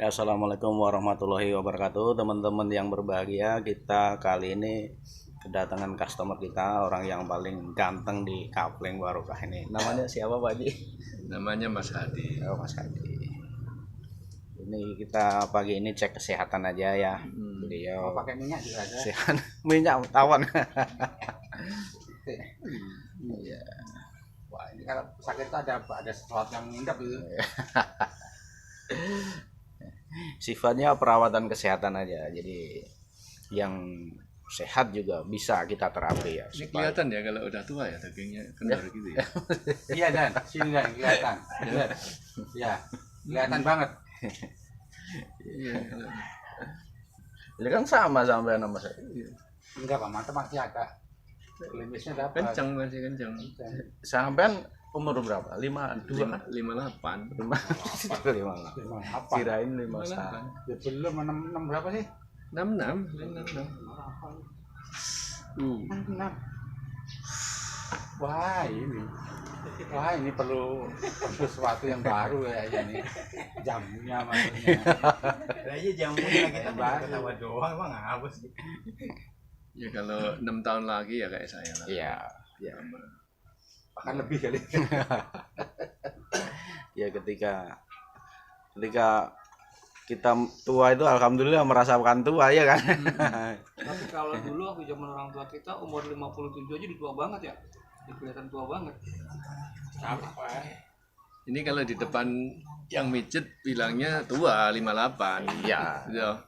Ya, assalamualaikum warahmatullahi wabarakatuh, teman-teman yang berbahagia. Kita kali ini kedatangan customer kita, orang yang paling ganteng di Kapling Barokah ini. Namanya siapa, Pak Haji? Namanya Mas Hadi. Oh, Mas Hadi. Ini kita pagi ini cek kesehatan aja ya. Beliau pakai minyak juga ada. sehat. Minyak tawon. Iya. Wah, ini kalau sakit itu ada sesuatu yang mengindap itu. Sifatnya perawatan kesehatan aja. Jadi yang sehat juga bisa kita terapi ya. Ini kelihatan ya kalau udah tua ya dagingnya kendor gitu ya. Iya Dan, sini Dan kelihatan. Iya, kelihatan banget. Iya. Ini kan sama sampai nama saya. Enggak Pak, mata masih agak klimisnya dapat. Kencang masih kencang. Sampean umur berapa? 52 kan? 58. 5 Apa? kirain 51. Ya belum 6 berapa sih? 66. 6. Wah ini perlu sesuatu yang baru ya ini. Jamunya maksudnya. Kayaknya jamunya kita Baru. ketawa doang, emang apa sih? Ya kalau 6 tahun lagi ya kayak saya lah. Iya, ya. Bahkan lebih kali. Ya ketika kita tua itu alhamdulillah merasakan tua ya kan. Tapi kalau dulu waktu zaman orang tua kita umur 57 aja tua banget ya. Kelihatan tua banget. Apa? Ini kalau di depan yang mijet bilangnya tua 58. Iya. Ya.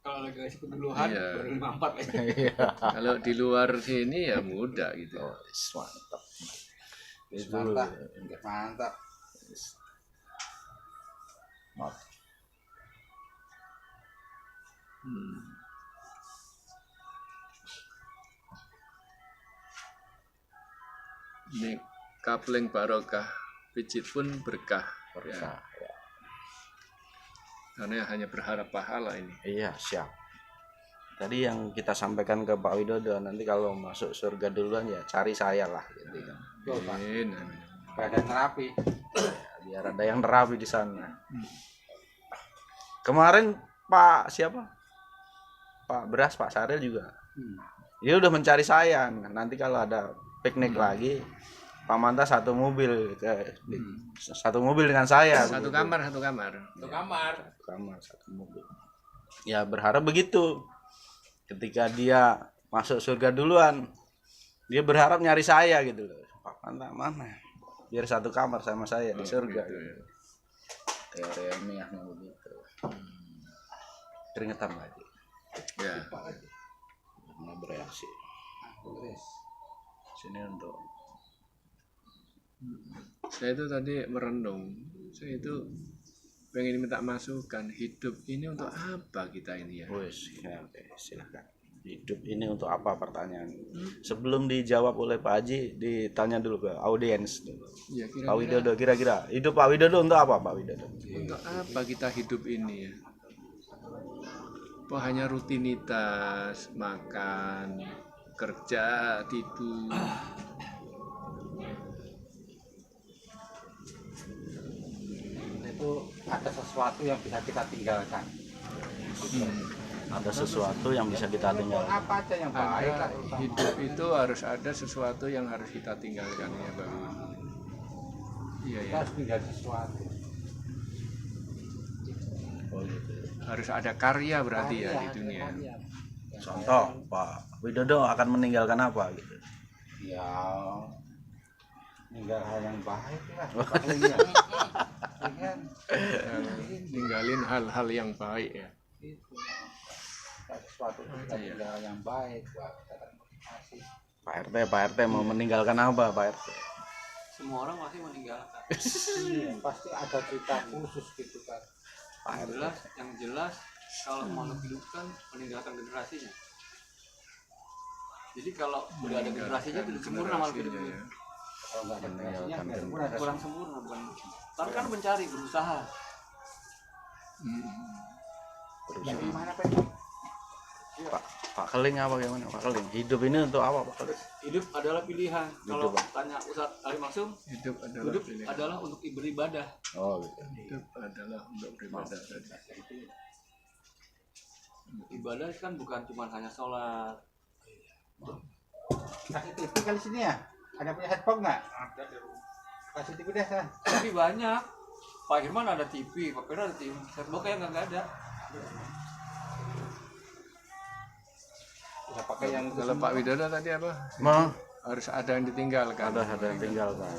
Kalau lagi kasih keduluhan Iya. baru 54 aja. Kalau di luar sini ya muda gitu. Oh, mantap. Itu Mantap. Ini Kapling Barokah, pijit pun berkah. berkah. Ya. Karena hanya berharap pahala ini. Iya, siap. Tadi yang kita sampaikan ke Pak Widodo, nanti kalau masuk surga duluan ya cari saya lah gitu kan. Amin. Badan terapi. Biar ada yang terapi di sana. Kemarin Pak siapa? Pak Beras, Pak Saril juga. Dia udah mencari saya. Nanti kalau ada piknik lagi, Pak Manta satu mobil dengan saya. Satu kamar. Satu kamar. Satu mobil. Ya berharap begitu. Ketika dia masuk surga duluan, dia berharap nyari saya gitu loh. Pak Manta mana? Biar satu kamar sama saya di surga. Gitu ya. Teori ilmiahnya begitu. Keringetan lagi. Ya. Mau bereaksi. Sini untuk Saya itu tadi merenung. Saya itu pengen minta masukan, hidup ini untuk apa kita ini ya? wes ya, oke, silakan. Hidup ini untuk apa pertanyaan? Sebelum dijawab oleh Pak Haji, ditanya dulu ke audiens dulu. Ya, Pak Widodo kira-kira hidup Pak Widodo untuk apa Pak Widodo? untuk apa kita hidup ini ya? Apa hanya rutinitas, makan, kerja, tidur? Itu ada sesuatu yang bisa kita tinggalkan. Ada sesuatu yang bisa kita tinggalkan. Apa aja yang baik Ada, lah. hidup itu harus ada sesuatu yang harus kita tinggalkan ya Bang. Iya Kita ya. harus tinggal sesuatu. Harus ada karya berarti ya di dunia. Contoh Pak Widodo akan meninggalkan apa gitu? Ya, tinggal hal yang baik lah. Pastinya. Iya. Ninggalin hal-hal yang baik ya. Itu. Sesuatu kita tinggal hal yang baik. Wah, kita akan motivasi. Pak RT mau meninggalkan apa Pak RT? Semua orang pasti meninggalkan. Iya, pasti ada cerita khusus gitu kan. Yang jelas kalau makhluk hidup kan meninggalkan generasinya. Jadi kalau udah ada generasinya itu sempurna makhluk hidup itu. Ya. Kalau nggak ada generasinya, nggak sempurna. Kurang sempurna bukan. Tapi kan mencari, berusaha. Yang gimana Pak? Pak Keling apa gimana Pak Keling? Hidup ini untuk apa Pak Keling? Hidup adalah pilihan. Kalau Hidup. tanya Ustaz Ali Maksum, Hidup adalah hidup pilihan. adalah untuk beribadah. Oh gitu. Hidup adalah untuk beribadah tadi. Ibadah kan bukan cuma hanya sholat. Kasih TV kali sini ya. Ada punya headphone nggak? Kasih TV deh sana. Tapi banyak. Pak Firman ada TV, Pak Firman ada TV. Setbox yang nggak ada. Bisa pakai yang Kalau Pak Widodo tadi apa? Mau Harus ada yang ditinggalkan. ada yang tinggal kan.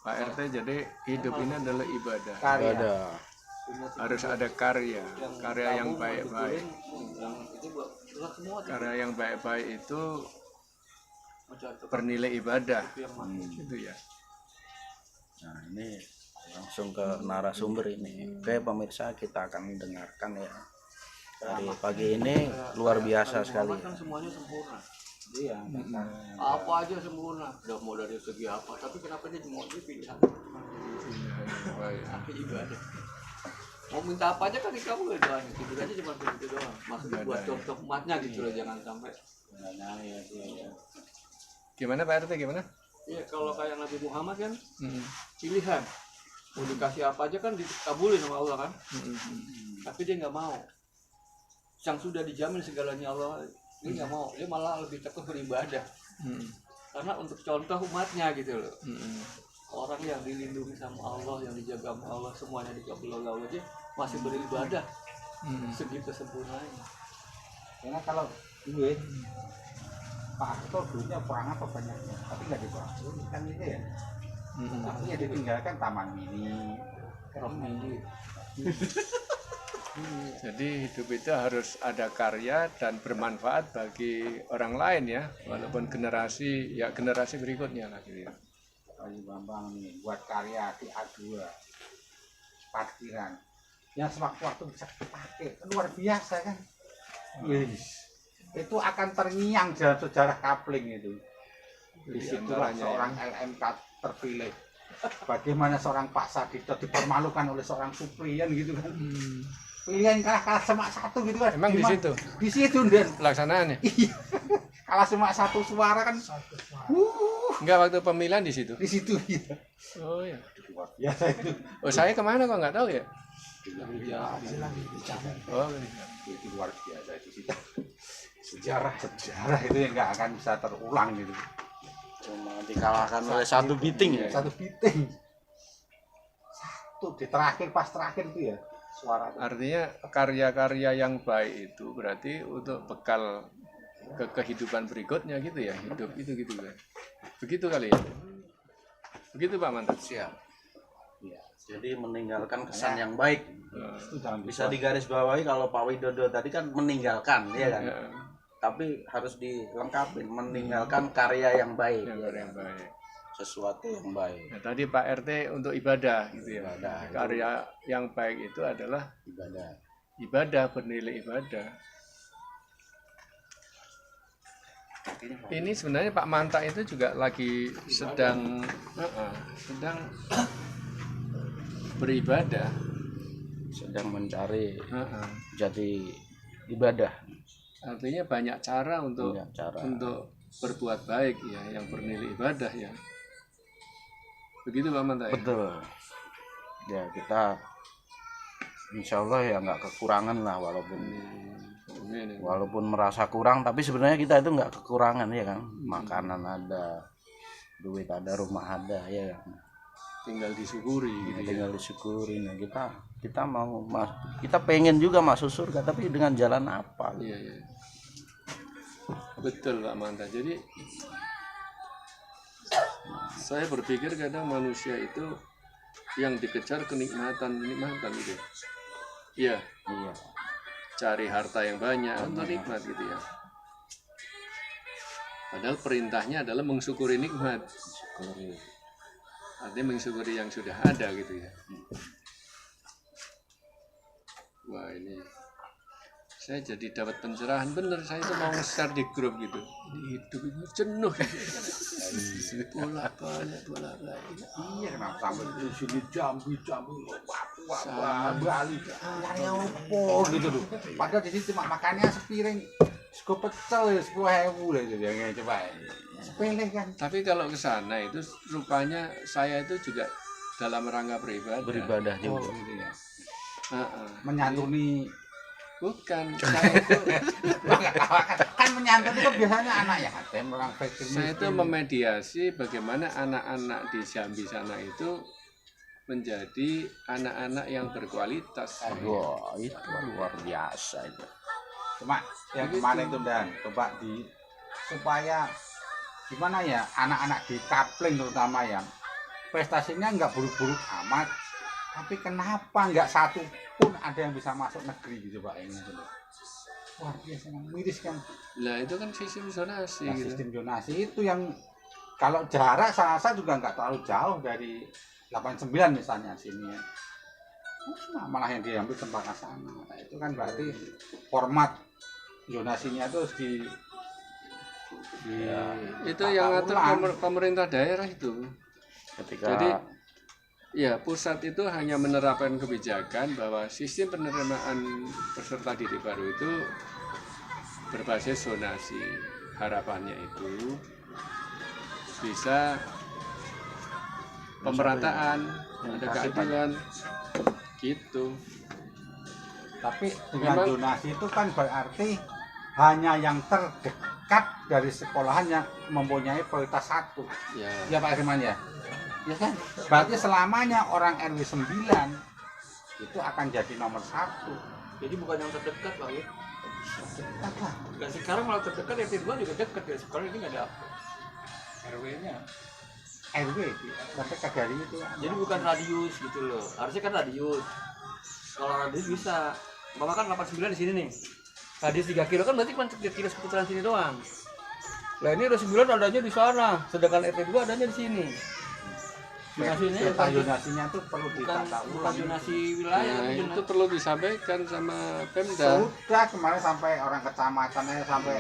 Pak RT jadi hidup ini adalah ibadah. karya. Ada. Harus ada karya yang baik-baik. Yang itu buat sholat semua. Karya yang baik-baik itu Mencari tempat bernilai ibadah. yang mana. Gitu ya. Nah ini langsung ke narasumber ini. Oke pemirsa kita akan mendengarkan ya. Dari pagi ini luar biasa sekali. Kan semuanya sempurna. Iya. Apa aja sempurna. Udah mau dari segi apa, tapi kenapa dia cuma ini pilihan? Baik. Tapi ibadah. Mau minta apa aja kan kamu udah doang. Tidur aja cuma begitu doang. Maksudnya buat contoh umatnya gitu loh, jangan sampai. Gimana Pak RT gimana? Iya kalau kayak Nabi Muhammad kan Hmm. pilihan. Mau dikasih apa aja kan dikabulin sama Allah kan. Tapi dia nggak mau. Yang sudah dijamin segalanya Allah, dia nggak mau. Dia malah lebih tekun beribadah. Karena untuk contoh umatnya gitu loh. Orang yang dilindungi sama Allah, yang dijaga sama Allah, semuanya dikabul oleh Allah, dia masih beribadah segitu sempurnanya. Karena kalau duit Pak Harto duitnya kurang apa banyaknya, tapi nggak dibangun kan ini ya. Tapi ya ditinggalkan taman mini, Roh ini Jadi hidup itu harus ada karya dan bermanfaat bagi orang lain ya, walaupun generasi berikutnya lah gitu ya. Pak Bambang nih buat karya di A2 parkiran yang sewaktu-waktu bisa dipakai luar biasa kan. Itu akan terngiang dalam sejarah kapling itu. Disitulah seorang LMK terpilih. Bagaimana seorang Pak Sadito dipermalukan oleh seorang Supriyan gitu kan. Pilihan kalah semak satu gitu kan. Emang di Gimana? situ Di situ dan pelaksanaannya? iya. Kalah semak satu suara kan. Enggak, waktu pemilihan di situ. Di situ iya. Oh ya. Luar biasa itu. Oh saya kemana kok nggak tahu ya? Oh Itu luar biasa itu sih. Sejarah itu yang nggak akan bisa terulang gitu. Cuma dikalahkan oleh satu biting ya. Satu biting. Satu di pas terakhir itu ya suara. artinya karya-karya yang baik itu berarti untuk bekal ke kehidupan berikutnya gitu ya, hidup itu gitu ya. Begitu kali ya. Begitu Pak Mantan. Siap. Ya, jadi meninggalkan kesan yang baik. Itu jangan Bisa digarisbawahi kalau Pak Widodo tadi kan meninggalkan, ya kan? Ya, Tapi harus dilengkapi meninggalkan karya yang baik, yang ya kan? baik. Sesuatu yang baik. Nah, tadi Pak RT untuk ibadah gitu ya. Ibadah. Karya yang baik itu adalah Ibadah. bernilai ibadah. Ini sebenarnya Pak Manta itu juga lagi sedang beribadah, Sedang mencari Heeh. jati ibadah. Artinya banyak cara untuk Banyak cara. berbuat baik ya, yang bernilai ibadah ya. Begitu Pak Manta ya? Betul. Ya kita insya Allah ya nggak kekurangan lah walaupun merasa kurang, tapi sebenarnya kita itu nggak kekurangan ya kan. Makanan ada, duit ada, rumah ada ya kan. Tinggal disyukuri gitu ya. Tinggal disyukuri. Nah, kita pengen juga masuk surga, tapi dengan jalan apa? Iya, iya. Betul Pak Manta. Jadi saya berpikir kadang manusia itu yang dikejar kenikmatan gitu. Iya, Iya. cari harta yang banyak untuk nikmat gitu ya. Padahal perintahnya adalah mensyukuri nikmat. Syukuri. Artinya mensyukuri yang sudah ada gitu ya. Wah ini saya jadi dapat pencerahan bener. Saya itu mau nge-share di grup gitu. Ini hidup itu jenuh gitu. Bolak-balik. Iya kenapa sampai di sini Jambi Papua Bali nyari opo gitu loh. Padahal di sini cuma makannya sepiring sego pecel 10.000 lah itu yang coba. Sepele kan. Tapi kalau ke sana itu rupanya saya itu juga dalam rangka beribadah Oh, juga. gitu ya. Heeh. Menyantuni Bukan, saya itu kan menyantuni itu biasanya anak yatim, orang fakir. saya itu memediasi bagaimana anak-anak di Jambi sana itu menjadi anak-anak yang berkualitas. Wah, itu luar biasa itu. Cuma yang kemarin itu Dan, coba supaya gimana ya anak-anak di Kapling terutama yang prestasinya nggak buruk-buruk amat, tapi kenapa nggak satu pun ada yang bisa masuk negeri gitu Pak ini gitu. Wah biasa miris kan. Nah itu kan sistem zonasi Nah, gitu. sistem zonasi itu yang kalau jarak saya rasa juga nggak terlalu jauh dari 89 misalnya sini ya. Nah, malah yang diambil tempat sana. Nah, itu kan berarti format zonasinya itu harus Itu yang ngatur pemerintah daerah itu. Ketika Jadi ya pusat itu hanya menerapkan kebijakan bahwa sistem penerimaan peserta didik baru itu berbasis zonasi. Harapannya itu bisa pemerataan, ada keadilan gitu. Tapi dengan Memang- zonasi itu kan berarti hanya yang terdekat dari sekolahan yang mempunyai prioritas 1. Ya, Ya Pak Herman ya. Ya kan? Berarti selamanya orang RW 9 itu akan jadi nomor 1. Jadi bukan yang terdekat lah ya. Dekat lah. Dan sekarang malah terdekat RT 2 juga dekat ya. Sekarang ini nggak ada. RW-nya RW terdekat dari itu. Jadi bukan radius gitu loh. Harusnya kan radius. Kalau radius bisa. Mama kan 89 di sini nih. Radius 3 kilo kan berarti cuma 3 kilo seputaran sini doang. Lah ini RW 9 adanya di sana, sedangkan RT 2 adanya di sini. Zonasinya Peta zonasinya tuh perlu ditata bukan ulang. zonasi wilayah, nah, tapi itu zonasi. perlu disampaikan sama Pemda. Sudah kemarin sampai orang kecamatannya sampai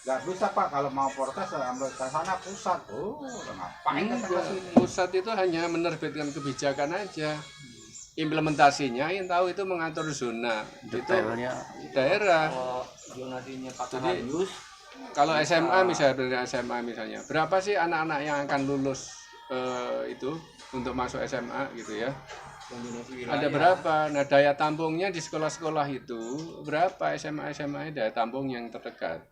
nggak bisa Pak kalau mau protes sampai ke sana pusat. Oh, udah ngapain ke Enggak, sini? pusat itu hanya menerbitkan kebijakan aja. Implementasinya yang tahu itu mengatur zona. detailnya Itu daerah. Kalau zonasinya pakai Jadi, radius, Kalau SMA misalnya, berapa sih anak-anak yang akan lulus itu untuk masuk SMA gitu ya? yang zonasi wilayah. Ada berapa? Nah, daya tampungnya di sekolah-sekolah itu berapa SMA daya tampung yang terdekat?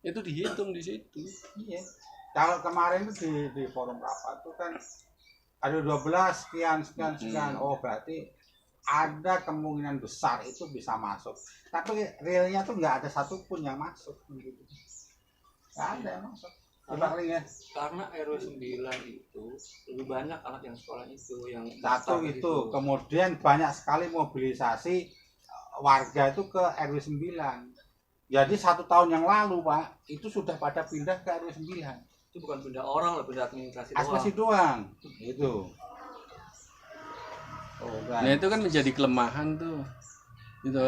Itu dihitung di situ. Iya. Kalau kemarin itu di forum rapat tuh kan ada 12 sekian. Oh berarti ada kemungkinan besar itu bisa masuk. Tapi realnya tuh nggak ada satupun yang masuk. Gitu. Nggak ada yang masuk. Ya. Karena RW 9 itu lebih banyak anak yang sekolah itu yang Satu daftar itu, kemudian banyak sekali mobilisasi warga itu ke RW 9. Jadi 1 tahun yang lalu Pak, itu sudah pada pindah ke RW 9. itu bukan pindah orang loh, pindah administrasi Aspirasi doang. doang. Itu. Oh, Nah, kan. itu kan menjadi kelemahan tuh. Gitu.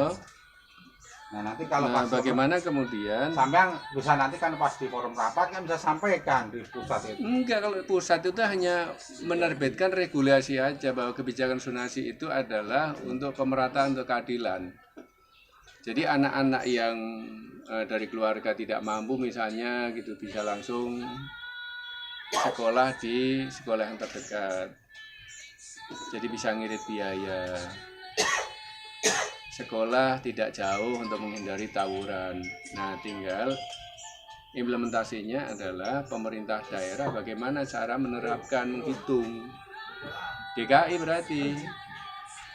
Nah, nanti kalau Nah, pas bagaimana kemudian sampean bisa nanti kan pas di forum rapat kan bisa sampaikan di pusat itu. enggak, kalau pusat itu hanya menerbitkan regulasi aja bahwa kebijakan zonasi itu adalah untuk pemerataan, untuk keadilan. Jadi anak-anak yang dari keluarga tidak mampu misalnya gitu bisa langsung sekolah di sekolah yang terdekat. Jadi bisa ngirit biaya. Sekolah tidak jauh untuk menghindari tawuran. Nah, tinggal implementasinya adalah pemerintah daerah bagaimana cara menerapkan, menghitung. DKI berarti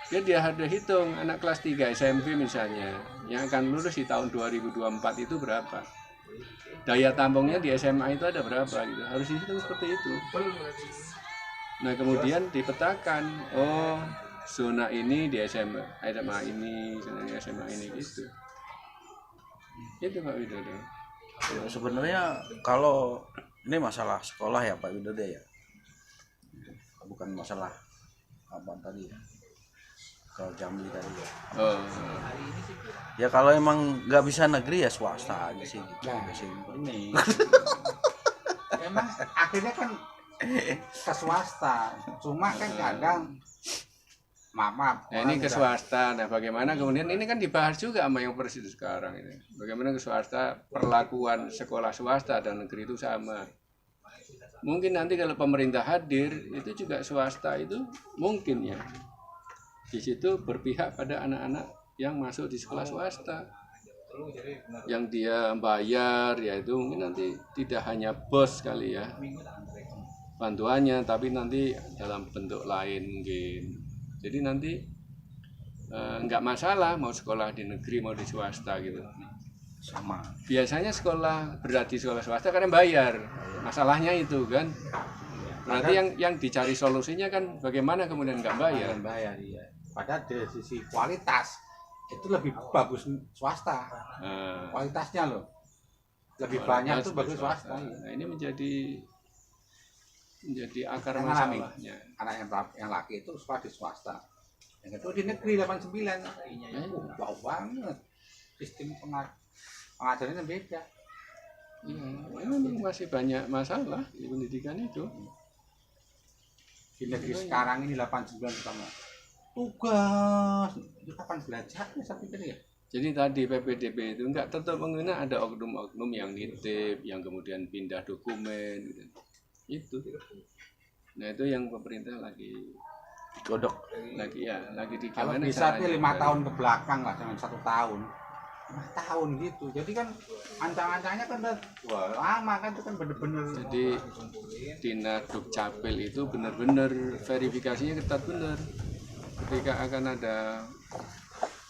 dia ada hitung anak kelas 3 SMP misalnya yang akan lulus di tahun 2024 itu berapa. Daya tampungnya di SMA itu ada berapa gitu. Harus dihitung seperti itu. Nah, kemudian dipetakan, oh zona ini di SMA ini, zona di SMA ini gitu. Itu Pak Widodo. sebenarnya kalau ini masalah sekolah ya Pak Widodo ya, bukan masalah apa tadi ya, kalau Jambi tadi ya. Oh, Ya kalau emang nggak bisa negeri ya swasta aja sih gitu. Nah, Simpel. ini emang akhirnya kan ke swasta. Cuma kan kadang maaf. Nah ini ke swasta. Nah bagaimana kemudian ini kan dibahas juga sama yang presiden sekarang ini. Bagaimana ke swasta, perlakuan sekolah swasta dan negeri itu sama. Mungkin nanti kalau pemerintah hadir itu juga swasta itu mungkin ya di situ berpihak pada anak-anak yang masuk di sekolah swasta. Yang dia bayar ya itu mungkin nanti tidak hanya bos kali ya bantuannya, tapi nanti dalam bentuk lain mungkin. Jadi nanti nggak masalah mau sekolah di negeri mau di swasta gitu. Sama. Biasanya sekolah berat di sekolah swasta karena bayar. Masalahnya itu kan. Berarti yang dicari solusinya kan bagaimana kemudian nggak bayar. Bayar iya. Padahal dari sisi kualitas itu lebih bagus swasta. Kualitasnya loh. Lebih banyak tuh bagus swasta. Nah, ini menjadi akar Yang masalahnya. Anak yang laki itu sekolah di swasta. Yang itu di negeri 89. Jauh banget. Sistem pengajarannya beda. Ini masih banyak masalah di pendidikan itu. Di negeri sekarang ini 89 pertama. Tugas itu kapan belajarnya saya pikir ya. Jadi tadi PPDB itu enggak tetap mengenai ada oknum-oknum yang nitip, yang kemudian pindah dokumen gitu. Itu. Nah itu yang pemerintah lagi Godok. lagi Kalau gimana bisa caranya 5 tahun ke belakang lah, jangan 1 tahun. 5 tahun gitu. Jadi kan ancang-ancangnya kan udah lama kan itu kan bener-bener. Jadi Dinas Dukcapil itu benar-benar verifikasinya ketat benar. Ketika akan ada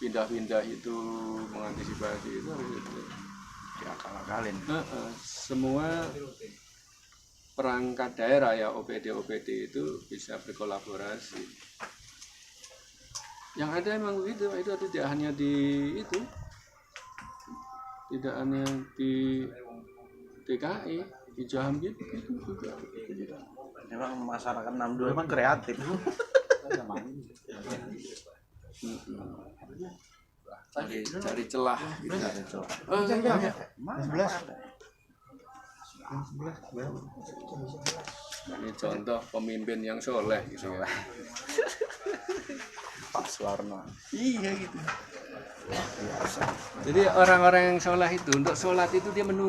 pindah-pindah itu mengantisipasi itu harus Diakal-akalin. semua perangkat daerah ya OPD itu bisa berkolaborasi. Yang ada emang begitu, itu tidak hanya di itu, tidak hanya di DKI, di Jambi itu juga. Memang masyarakat 62 emang kreatif. Cari celah gitu. Ini contoh pemimpin yang soleh gitu ya. Pak Suwarno. Iya gitu. Jadi orang-orang yang soleh itu untuk sholat itu dia menunggu.